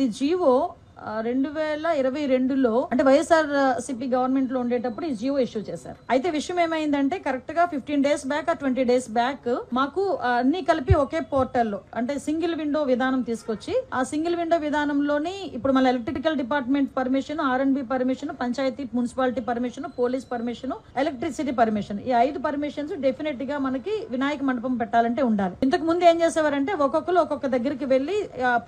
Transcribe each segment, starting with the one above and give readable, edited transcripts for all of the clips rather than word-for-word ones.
ఇది జీవో 2022లో అంటే YSR CP government లో ఉండేటప్పుడు ఈ జియో ఇష్యూ చేశారు. అయితే విషయం ఏమైందంటే కరెక్ట్ గా 15 డేస్ బ్యాక్ 20 డేస్ బ్యాక్ మాకు అన్ని కలిపి ఒకే పోర్టల్లో అంటే సింగిల్ విండో విధానం తీసుకొచ్చి ఆ సింగిల్ విండో విధానంలోని ఇప్పుడు మన electrical department permission, R&B permission, panchayat municipality permission, police permission, electricity permission, ఈ 5 పర్మిషన్స్ డెఫినెట్ గా మనకి వినాయక మండపం పెట్టాలంటే ఉండాలి. ఇంతకు ముందు ఏం చేసేవారంటే ఒక్కొక్కరు ఒక్కొక్క దగ్గరికి వెళ్లి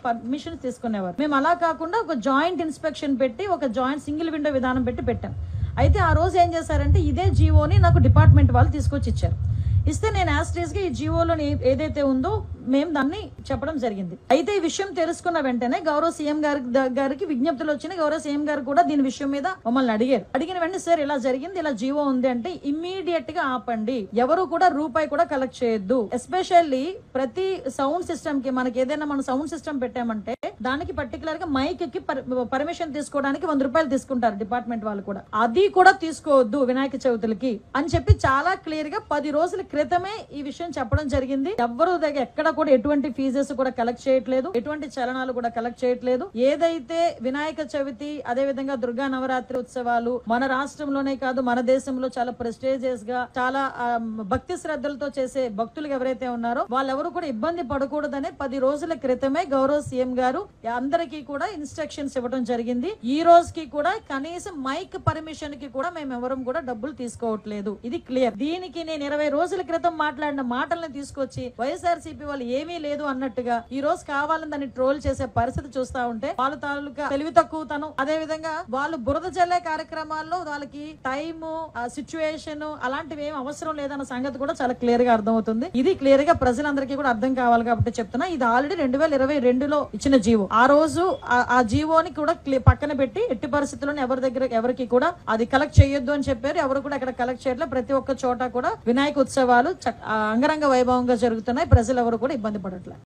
పర్మిషన్ తీసుకునేవారు. మేము అలా కాకుండా ఒక జాయింట్ ఇన్స్పెక్షన్ పెట్టి ఒక జాయింట్ సింగిల్ విండో విధానం పెట్టాం. అయితే ఆ రోజు ఏం చేశారంటే ఇదే జీవోని నాకు డిపార్ట్మెంట్ వాళ్ళు తీసుకొచ్చి ఇచ్చారు. ఇస్తే నేను యాస్ట్రీస్ గా ఈ జీవోలో ఏదైతే ఉందో మేము దాన్ని చెప్పడం జరిగింది. అయితే ఈ విషయం తెలుసుకున్న వెంటనే గౌరవ సీఎం గారికి విజ్ఞప్తులు వచ్చినాయి. గౌరవ సీఎం గారు కూడా దీని విషయం మీద మమ్మల్ని అడిగిన వెంటనే సార్ ఇలా జరిగింది, ఇలా జీవో ఉంది అంటే ఇమ్మీడియట్ గా ఆపండి, ఎవరు కూడా రూపాయి కూడా కలెక్ట్ చేయొద్దు. ఎస్పెషల్లీ ప్రతి సౌండ్ సిస్టమ్ కి మనకి ఏదైనా మనం సౌండ్ సిస్టమ్ పెట్టామంటే దానికి పర్టికులర్ గా మైక్ కి పర్మిషన్ తీసుకోవడానికి 100 రూపాయలు తీసుకుంటారు డిపార్ట్మెంట్ వాళ్ళు కూడా. అది కూడా తీసుకోవద్దు వినాయక చవితులకి అని చెప్పి చాలా క్లియర్ గా 10 రోజుల క్రితమే ఈ విషయం చెప్పడం జరిగింది. ఎవ్వరు దగ్గర ఎక్కడ కూడా ఎటువంటి ఫీజెస్ కూడా కలెక్ట్ చేయట్లేదు, ఎటువంటి చలనాలు కూడా కలెక్ట్ చేయట్లేదు. ఏదైతే వినాయక చవితి అదే విధంగా దుర్గా నవరాత్రి ఉత్సవాలు మన రాష్ట్రంలోనే కాదు మన దేశంలో చాలా ప్రెస్టేజియస్ గా చాలా భక్తి శ్రద్ధలతో చేసే భక్తులు ఎవరైతే ఉన్నారో వాళ్ళెవరు కూడా ఇబ్బంది పడకూడదనే 10 రోజుల క్రితమే గౌరవ సీఎం గారు అందరికీ కూడా ఇన్స్ట్రక్షన్స్ ఇవ్వడం జరిగింది. ఈ రోజుకి కూడా కనీసం మైక్ పర్మిషన్ కి కూడా మేము ఎవరం కూడా డబ్బులు తీసుకోవట్లేదు. ఇది క్లియర్. దీనికి నేను 20 రోజుల క్రితం మాట్లాడిన మాటలను తీసుకొచ్చి వైఎస్ఆర్సీపీ వాళ్ళు ఏమీ లేదు అన్నట్టుగా ఈ రోజు కావాలని దాన్ని ట్రోల్ చేసే పరిస్థితి చూస్తా ఉంటే వాళ్ళ తాలూకా తెలివి తక్కువతనం, అదే విధంగా వాళ్ళు బురద జల్లే కార్యక్రమాల్లో వాళ్ళకి టైమ్ సిచ్యువేషన్ అలాంటివి ఏం అవసరం లేదన్న సంగతి కూడా చాలా క్లియర్ గా అర్థమవుతుంది. ఇది క్లియర్ గా ప్రజలందరికీ కూడా అర్థం కావాలి కాబట్టి చెప్తున్నా. ఇది ఆల్రెడీ 2022లో ఇచ్చిన జీవో. ఆ రోజు ఆ జీవోని కూడా పక్కన పెట్టి ఎట్టి పరిస్థితుల్లో ఎవరికి కూడా అది కలెక్ట్ చేయొద్దు అని చెప్పారు. ఎవరు కూడా అక్కడ కలెక్ట్ చేయట్లేదు. ప్రతి ఒక్క చోట కూడా వినాయక ఉత్సవాలు అంగరంగ వైభవంగా జరుగుతున్నాయి. ప్రజలు ఎవరు కూడా ఇబ్బంది పడట్లేదు.